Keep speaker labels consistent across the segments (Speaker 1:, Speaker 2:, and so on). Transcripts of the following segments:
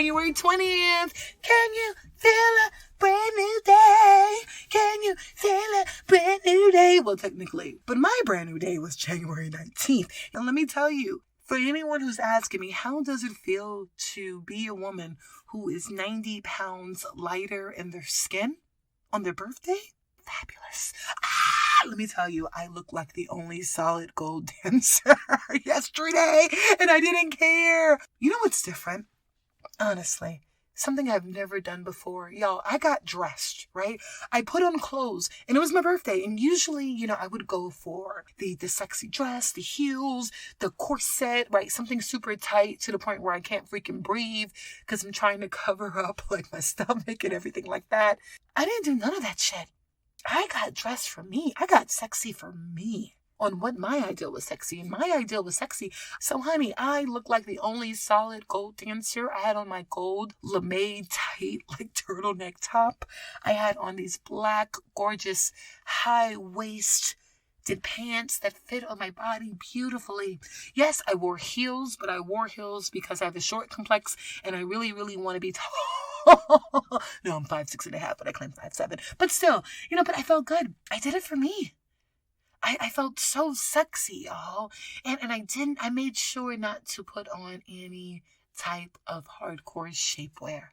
Speaker 1: January 20th. Can you feel a brand new day? Can you feel a brand new day? Well, technically, but my brand new day was January 19th. And let me tell you, for anyone who's asking me, how does it feel to be a woman who is 90 pounds lighter in their skin on their birthday? Fabulous. Let me tell you, I look like the only solid gold dancer yesterday, and I didn't care. You know what's different? Honestly, something I've never done before. Y'all, I got dressed, right? I put on clothes, and it was my birthday, and usually, I would go for the sexy dress, the heels, the corset, right? Something super tight to the point where I can't freaking breathe because I'm trying to cover up like my stomach and everything like that. I didn't do none of that shit. I got dressed for me. I got sexy for me on what my ideal was sexy. And my ideal was sexy. So, honey, I look like the only solid gold dancer. I had on my gold lame tight, like turtleneck top. I had on these black, gorgeous, high-waisted pants that fit on my body beautifully. Yes, I wore heels, but I wore heels because I have a short complex and I really, really want to be tall. No, I'm 5'6.5", but I claim 5'7". But still, but I felt good. I did it for me. I felt so sexy, y'all. And I made sure not to put on any type of hardcore shapewear.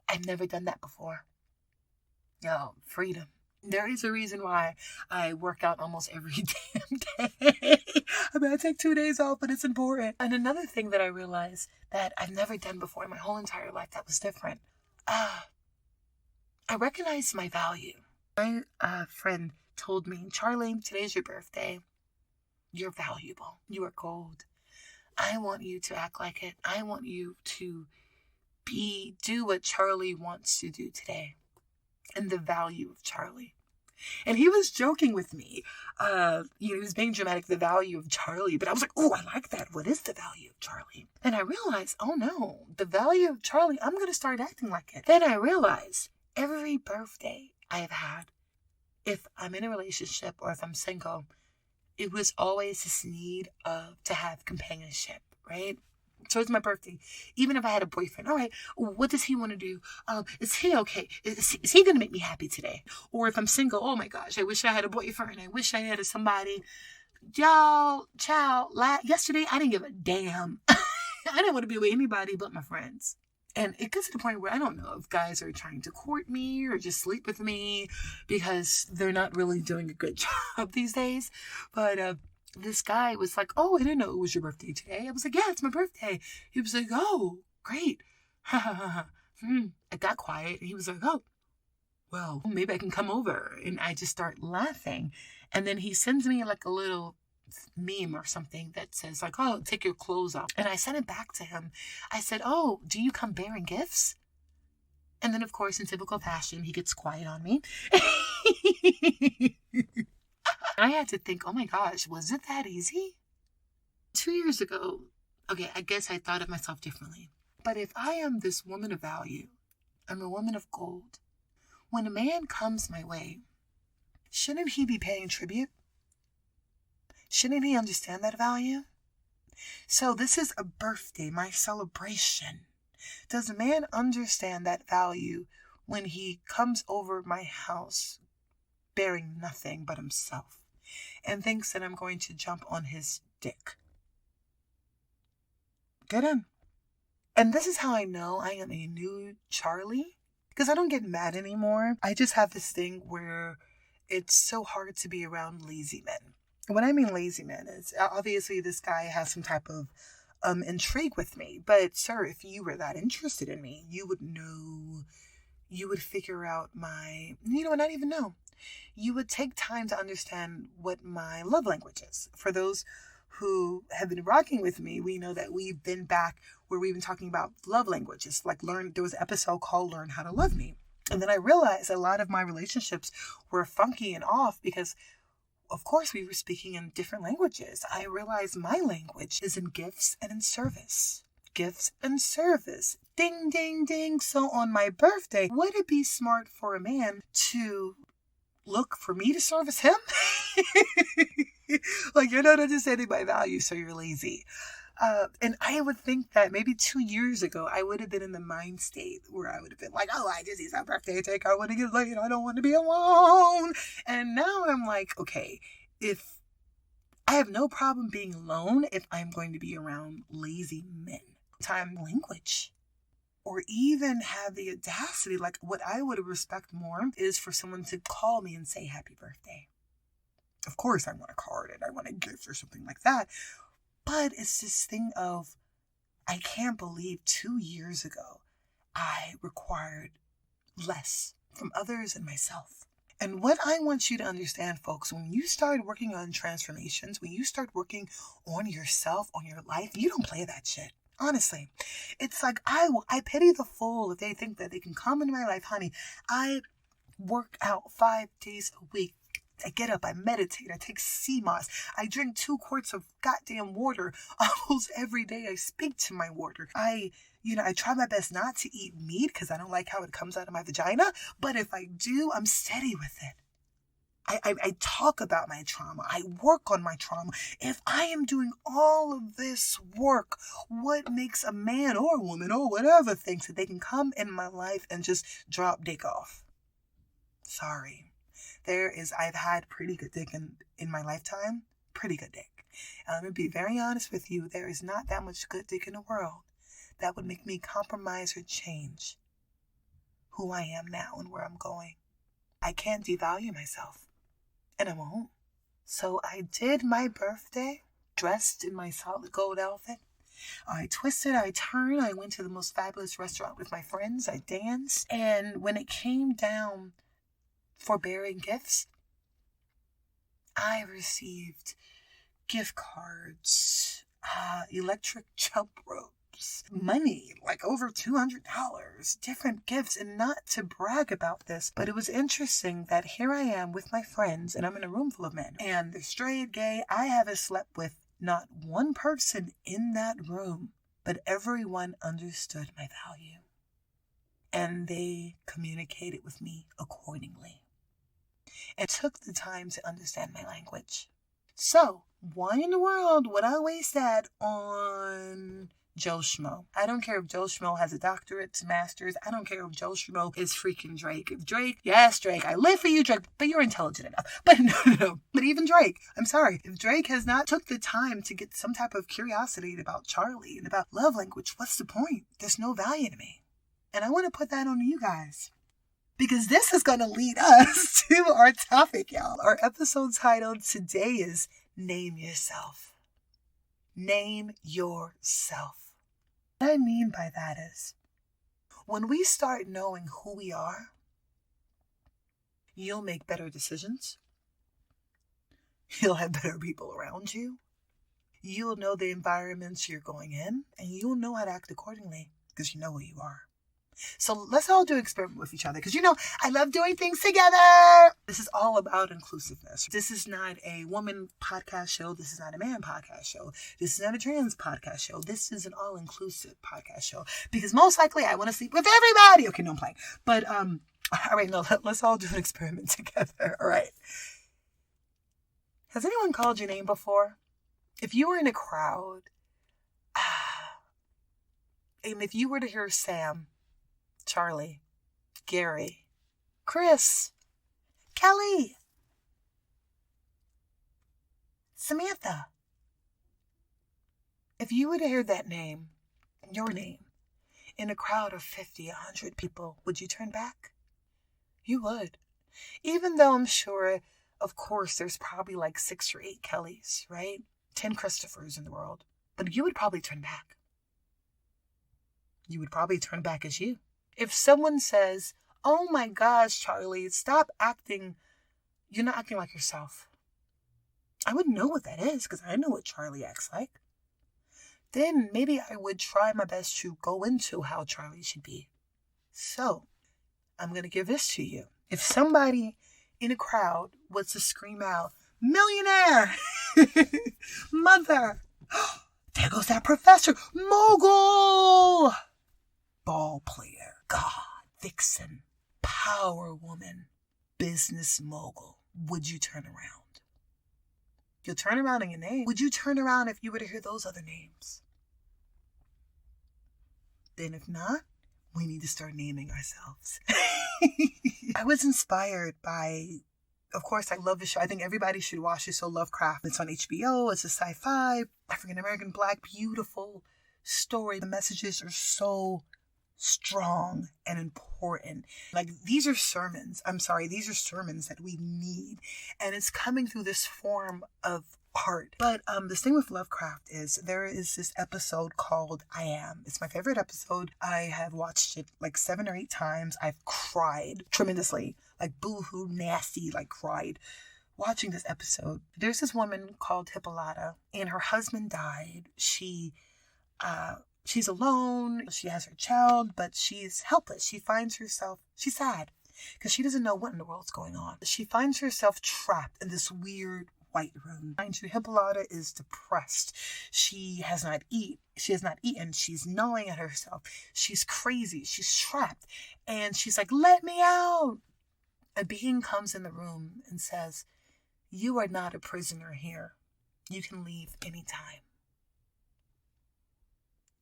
Speaker 1: I've never done that before. Yo, freedom. There is a reason why I work out almost every damn day. I take 2 days off, but it's important. And another thing that I realized that I've never done before in my whole entire life that was different. I recognized my value. My friend told me, Charlie, today's your birthday. You're valuable. You are gold. I want you to act like it. I want you to do what Charlie wants to do today. And the value of Charlie. And he was joking with me. He was being dramatic, the value of Charlie. But I was like, oh, I like that. What is the value of Charlie? And I realized, oh no, the value of Charlie, I'm going to start acting like it. Then I realized every birthday I have had, if I'm in a relationship or if I'm single, it was always this need to have companionship, right? So it's my birthday. Even if I had a boyfriend, all right, what does he want to do? Is he okay? Is he going to make me happy today? Or if I'm single, oh my gosh, I wish I had a boyfriend. I wish I had somebody. Y'all, child, yesterday I didn't give a damn. I didn't want to be with anybody but my friends. And it gets to the point where I don't know if guys are trying to court me or just sleep with me because they're not really doing a good job these days. But this guy was like, oh, I didn't know it was your birthday today. I was like, yeah, it's my birthday. He was like, oh, great. I got quiet. And he was like, oh, well, maybe I can come over. And I just start laughing. And then he sends me like a little meme or something that says like, oh, take your clothes off. And I sent it back to him. I said, oh, do you come bearing gifts? And then, of course, in typical fashion, he gets quiet on me. I had to think, oh my gosh, was it that easy? 2 years ago, okay, I guess I thought of myself differently. But if I am this woman of value, I'm a woman of gold, when a man comes my way, shouldn't he be paying tribute? Shouldn't he understand that value? So this is a birthday, my celebration. Does a man understand that value when he comes over my house bearing nothing but himself and thinks that I'm going to jump on his dick? Get him. And this is how I know I am a new Charlie, because I don't get mad anymore. I just have this thing where it's so hard to be around lazy men. What I mean lazy men is obviously this guy has some type of intrigue with me. But sir, if you were that interested in me, you would know, you would figure out not even know. You would take time to understand what my love language is. For those who have been rocking with me, we know that we've been back where we've been talking about love languages. Like there was an episode called Learn How to Love Me. And then I realized a lot of my relationships were funky and off because of course, we were speaking in different languages. I realized my language is in gifts and in service. Gifts and service. Ding, ding, ding. So on my birthday, would it be smart for a man to look for me to service him? Like, you're not understanding my value, so you're lazy. And I would think that maybe 2 years ago, I would have been in the mind state where I would have been like, oh, I just need some birthday cake. I want to get laid. I don't want to be alone. And now I'm like, okay, if I have no problem being alone if I'm going to be around lazy men. Time language. Or even have the audacity, like what I would respect more is for someone to call me and say happy birthday. Of course, I want a card and I want a gift or something like that. But it's this thing of, I can't believe 2 years ago, I required less from others and myself. And what I want you to understand, folks, when you start working on transformations, when you start working on yourself, on your life, you don't play that shit. Honestly, it's like I pity the fool if they think that they can come into my life. Honey, I work out 5 days a week. I get up, I meditate, I take sea moss, I drink 2 quarts of goddamn water almost every day. I speak to my water. I try my best not to eat meat because I don't like how it comes out of my vagina. But if I do, I'm steady with it. I talk about my trauma. I work on my trauma. If I am doing all of this work, what makes a man or a woman or whatever thinks that they can come in my life and just drop dick off? Sorry. I've had pretty good dick in my lifetime. Pretty good dick. And I'm going to be very honest with you. There is not that much good dick in the world that would make me compromise or change who I am now and where I'm going. I can't devalue myself. And I won't. So I did my birthday dressed in my solid gold outfit. I twisted, I turned, I went to the most fabulous restaurant with my friends. I danced. And when it came down for bearing gifts, I received gift cards, electric jump ropes, money, like over $200, different gifts. And not to brag about this, but it was interesting that here I am with my friends and I'm in a room full of men and they're straight, gay. I haven't slept with not one person in that room, but everyone understood my value and they communicated with me accordingly. And took the time to understand my language. So, why in the world would I waste that on Joe Schmo? I don't care if Joe Schmo has a doctorate, master's. I don't care if Joe Schmo is freaking Drake. If Drake, yes, Drake, I live for you, Drake, but you're intelligent enough. But no. But even Drake, I'm sorry. If Drake has not took the time to get some type of curiosity about Charlie and about love language, what's the point? There's no value to me. And I want to put that on you guys. Because this is going to lead us to our topic, y'all. Our episode title today is Name Yourself. Name yourself. What I mean by that is, when we start knowing who we are, you'll make better decisions. You'll have better people around you. You'll know the environments you're going in, and you'll know how to act accordingly because you know who you are. So let's all do an experiment with each other because, I love doing things together. This is all about inclusiveness. This is not a woman podcast show. This is not a man podcast show. This is not a trans podcast show. This is an all-inclusive podcast show because most likely I want to sleep with everybody. Okay, no, I'm playing. But, all right, no, let's all do an experiment together. All right. Has anyone called your name before? If you were in a crowd, and if you were to hear Sam, Charlie, Gary, Chris, Kelly, Samantha. If you were to hear that name, your name, in a crowd of 50, 100 people, would you turn back? You would. Even though I'm sure, of course, there's probably like 6 or 8 Kellys, right? 10 Christophers in the world. But you would probably turn back. You would probably turn back as you. If someone says, oh my gosh, Charlie, stop acting, you're not acting like yourself. I wouldn't know what that is because I know what Charlie acts like. Then maybe I would try my best to go into how Charlie should be. So, I'm going to give this to you. If somebody in a crowd was to scream out, millionaire, mother, there goes that professor, mogul, ball player, god, vixen, power woman, business mogul, would you turn around? You'll turn around in your name. Would you turn around if you were to hear those other names? And if not, we need to start naming ourselves. I was inspired by, of course, I love the show. I think everybody should watch it. So Lovecraft. It's on HBO. It's a sci-fi, African-American, Black, beautiful story. The messages are so strong and important. Like, these are sermons. These are sermons that we need. And it's coming through this form of art. But this thing with Lovecraft is there is this episode called I Am. It's my favorite episode. I have watched it like 7 or 8 times. I've cried tremendously. Like boo-hoo, nasty, like cried. Watching this episode. There's this woman called Hippolyta, and her husband died. She's alone. She has her child, but she's helpless. She finds herself, she's sad because she doesn't know what in the world's going on. She finds herself trapped in this weird white room. Mind you, Hippolyta is depressed. She has not eaten. She's gnawing at herself. She's crazy. She's trapped. And she's like, let me out. A being comes in the room and says, you are not a prisoner here. You can leave anytime.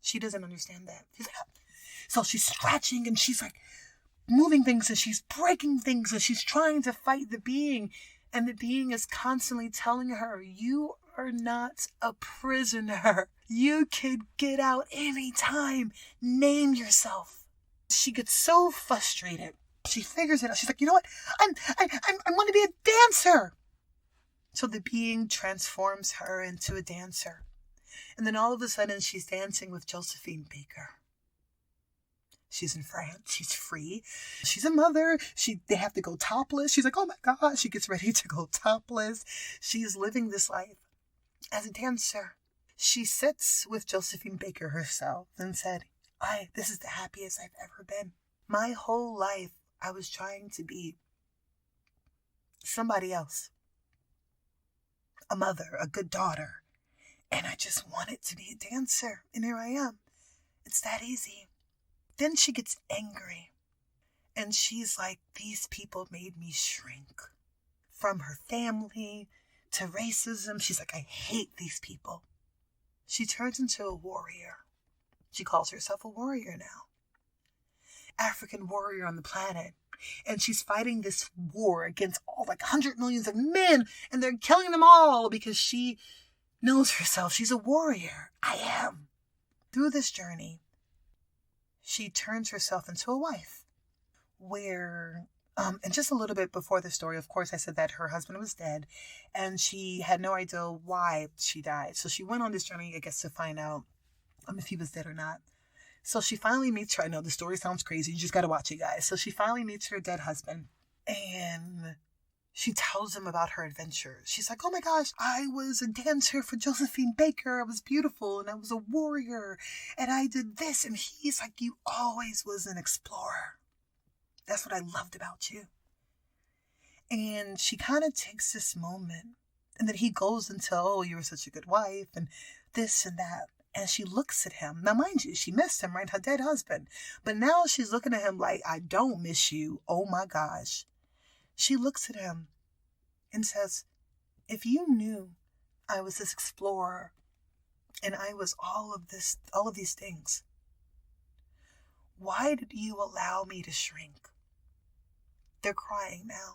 Speaker 1: She doesn't understand that. So she's scratching and she's like moving things and she's breaking things and she's trying to fight the being. And the being is constantly telling her, you are not a prisoner. You could get out anytime. Name yourself. She gets so frustrated. She figures it out. She's like, you know what? I want to be a dancer. So the being transforms her into a dancer. And then all of a sudden she's dancing with Josephine Baker. She's in France. She's free. She's a mother. They have to go topless. She's like, oh my God. She gets ready to go topless. She's living this life as a dancer. She sits with Josephine Baker herself and said, this is the happiest I've ever been. My whole life, I was trying to be somebody else. A mother, a good daughter. And I just wanted to be a dancer. And here I am. It's that easy. Then she gets angry. And she's like, these people made me shrink. From her family to racism. She's like, I hate these people. She turns into a warrior. She calls herself a warrior now. African warrior on the planet. And she's fighting this war against all 100 millions of men. And they're killing them all because she knows herself. She's a warrior. I am. Through this journey, she turns herself into a wife. Where, and just a little bit before the story, of course, I said that her husband was dead. And she had no idea why she died. So she went on this journey, I guess, to find out if he was dead or not. So she finally meets her. I know the story sounds crazy. You just got to watch it, guys. So she finally meets her dead husband. And she tells him about her adventures. She's like, oh my gosh, I was a dancer for Josephine Baker. I was beautiful and I was a warrior and I did this. And he's like, you always was an explorer. That's what I loved about you. And she kind of takes this moment and then he goes into, oh, you were such a good wife and this and that. And she looks at him. Now, mind you, she missed him, right? Her dead husband. But now she's looking at him like, I don't miss you. Oh my gosh. She looks at him and says, if you knew I was this explorer and I was all of these things, why did you allow me to shrink? They're crying now.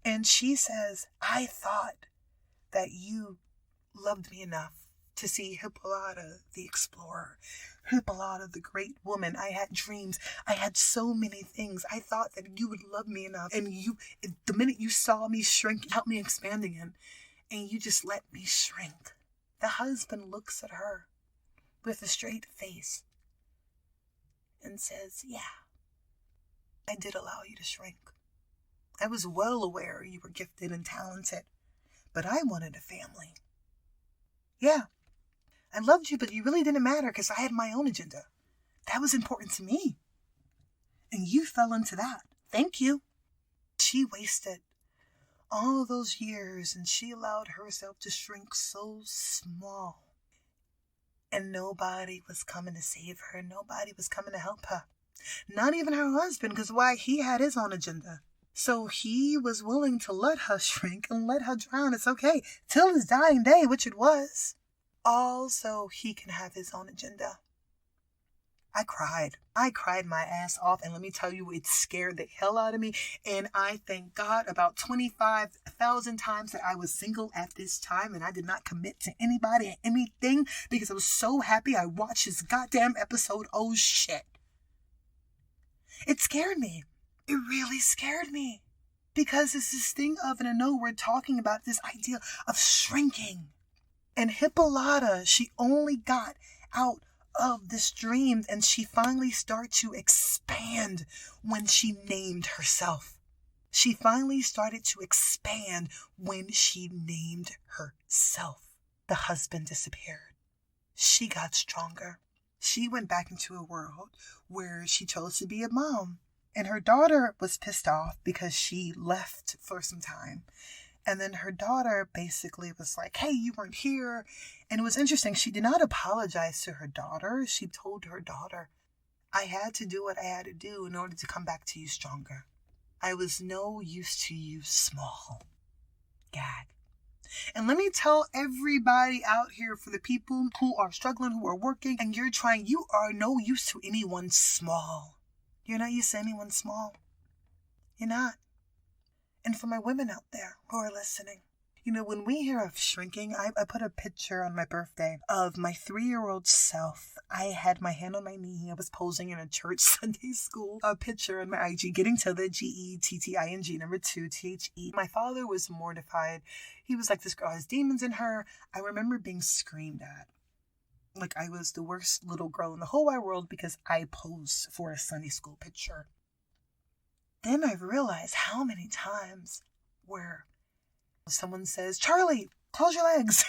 Speaker 1: And she says, I thought that you loved me enough to see Hippolyta the explorer, Hippolyta the great woman. I had dreams. I had so many things. I thought that you would love me enough. And the minute you saw me shrink, help me expand again. And you just let me shrink. The husband looks at her with a straight face and says, yeah, I did allow you to shrink. I was well aware you were gifted and talented, but I wanted a family. Yeah. I loved you, but you really didn't matter because I had my own agenda. That was important to me. And you fell into that. Thank you. She wasted all of those years and she allowed herself to shrink so small. And nobody was coming to save her. Nobody was coming to help her. Not even her husband, because why? He had his own agenda. So he was willing to let her shrink and let her drown. It's okay. Till his dying day, which it was. Also, he can have his own agenda. I cried. I cried my ass off, and let me tell you, it scared the hell out of me. And I thank God about 25,000 times that I was single at this time and I did not commit to anybody and anything because I was so happy I watched this goddamn episode. Oh shit. It scared me. It really scared me. Because it's this thing of, and I know we're talking about this idea of shrinking. And Hippolyta, she only got out of this dream and she finally started to expand when she named herself. She finally started to expand when she named herself. The husband disappeared. She got stronger. She went back into a world where she chose to be a mom. And her daughter was pissed off because she left for some time. And then her daughter basically was like, hey, you weren't here. And it was interesting. She did not apologize to her daughter. She told her daughter, I had to do what I had to do in order to come back to you stronger. I was no use to you small. Gag. And let me tell everybody out here, for the people who are struggling, who are working, and you're trying, you are no use to anyone small. You're not used to anyone small. You're not. And for my women out there who are listening, when we hear of shrinking, I put a picture on my birthday of my 3-year-old self. I had my hand on my knee. I was posing in a church Sunday school. A picture on my IG, getting to the GETTING, number 2, THE. My father was mortified. He was like, this girl has demons in her. I remember being screamed at. Like I was the worst little girl in the whole wide world because I posed for a Sunday school picture. Then I realized how many times where someone says, Charlie, close your legs.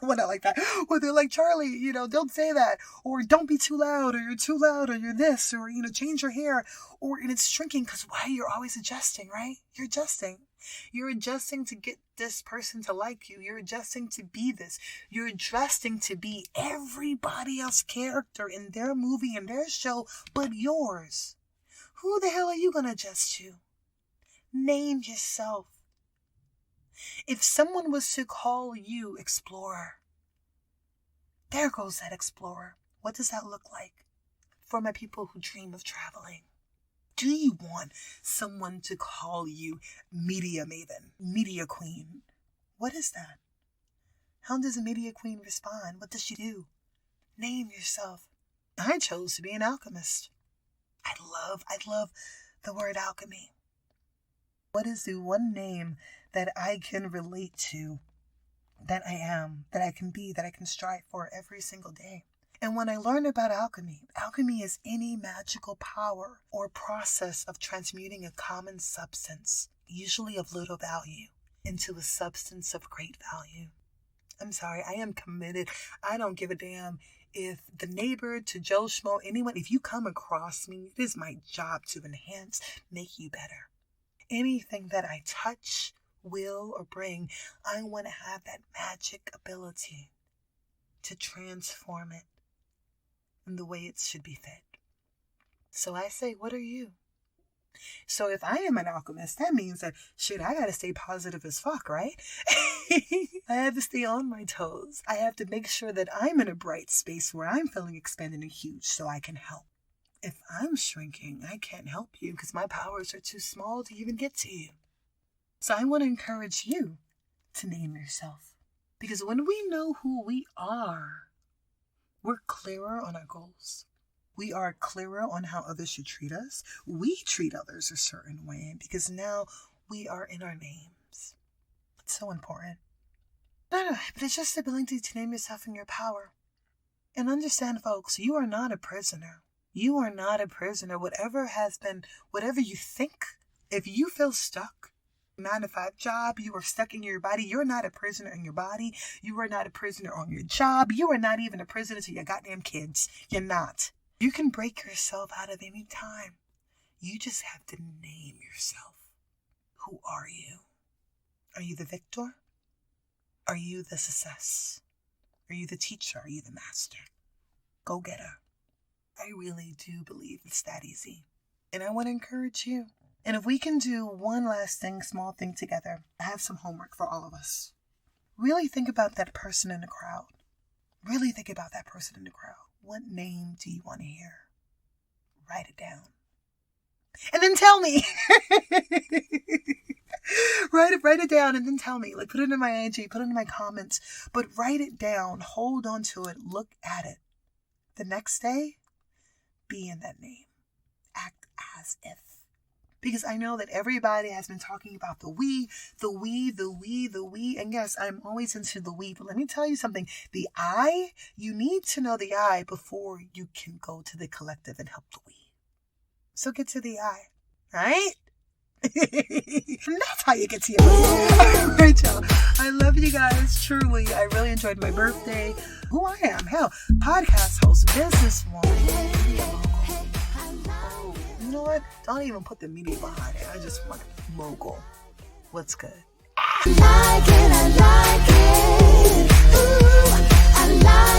Speaker 1: Well, not like that. Well, they're like, Charlie, don't say that. Or don't be too loud, or you're too loud, or you're this, or, change your hair. And it's shrinking because why? You're always adjusting, right? You're adjusting. You're adjusting to get this person to like you. You're adjusting to be this. You're adjusting to be everybody else's character in their movie and their show, but yours. Who the hell are you going to adjust to? Name yourself. If someone was to call you explorer, there goes that explorer. What does that look like for my people who dream of traveling? Do you want someone to call you media maven, media queen? What is that? How does a media queen respond? What does she do? Name yourself. I chose to be an alchemist. I love the word alchemy. What is the one name that I can relate to, that I am, that I can be, that I can strive for every single day? And when I learned about alchemy is any magical power or process of transmuting a common substance, usually of little value, into a substance of great value. I'm sorry, I am committed. I don't give a damn if the neighbor to Joe Schmo, anyone, if you come across me, it is my job to enhance, make you better. Anything that I touch, will, or bring, I want to have that magic ability to transform it in the way it should be fit. So I say, what are you? So if I am an alchemist, that means that, I gotta stay positive as fuck, right? I have to stay on my toes. I have to make sure that I'm in a bright space where I'm feeling expanded and huge so I can help. If I'm shrinking, I can't help you because my powers are too small to even get to you. So I want to encourage you to name yourself. Because when we know who we are, we're clearer on our goals. We are clearer on how others should treat us. We treat others a certain way because now we are in our names. It's so important. But it's just the ability to name yourself in your power. And understand, folks, you are not a prisoner. You are not a prisoner. Whatever you think, if you feel stuck, 9-to-5 job, you are stuck in your body. You're not a prisoner in your body. You are not a prisoner on your job. You are not even a prisoner to your goddamn kids. You're not. You can break yourself out of any time. You just have to name yourself. Who are you? Are you the victor? Are you the success? Are you the teacher? Are you the master? Go get her. I really do believe it's that easy. And I want to encourage you. And if we can do one last thing, small thing together, I have some homework for all of us. Really think about that person in the crowd. Really think about that person in the crowd. What name do you want to hear? Write it down. And then tell me. Write it down and then tell me. Like, put it in my IG, put it in my comments. But write it down. Hold on to it. Look at it. The next day, be in that name. Act as if. Because I know that everybody has been talking about the we. And yes, I'm always into the we. But let me tell you something. The I, you need to know the I before you can go to the collective and help the we. So get to the I, right? And that's how you get to your all right, y'all. I love you guys, truly. I really enjoyed my birthday. Who I am, hell, podcast host, businesswoman. Oh, you know what? Don't even put the media behind it. I just want mogul. What's good?
Speaker 2: I like it. Ooh, I like it.